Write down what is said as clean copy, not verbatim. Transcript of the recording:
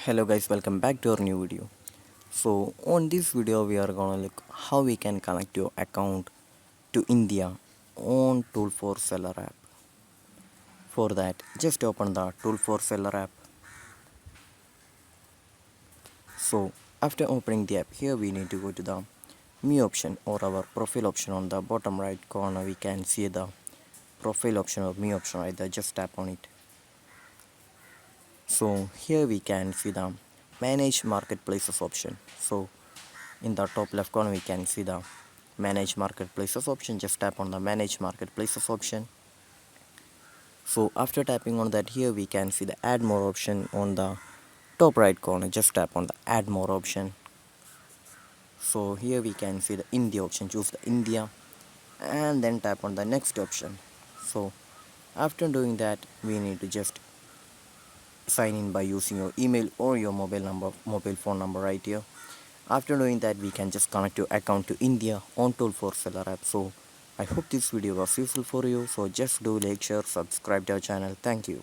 Hello guys, welcome back to our new video. So on this video we are gonna look how we can connect your account to India on Tool4seller app. For that, just open the Tool4seller app. So after opening the app, here we need to go to the me option or our profile option. On the bottom right corner we can see the profile option or me option right there. Just tap on it. So here we can see the manage marketplaces option. So in the top left corner we can see the manage marketplaces option. Just tap on the manage marketplaces option. So after tapping on that, here we can see the add more option on the top right corner. Just tap on the add more option. So here we can see the India option. Choose the India and then tap on the next option. So after doing that, we need to just sign in by using your email or your mobile phone number right here. After doing that, we can just connect your account to India on Tool4seller app. So I hope this video was useful for you. So just do like, share, subscribe to our channel. Thank you.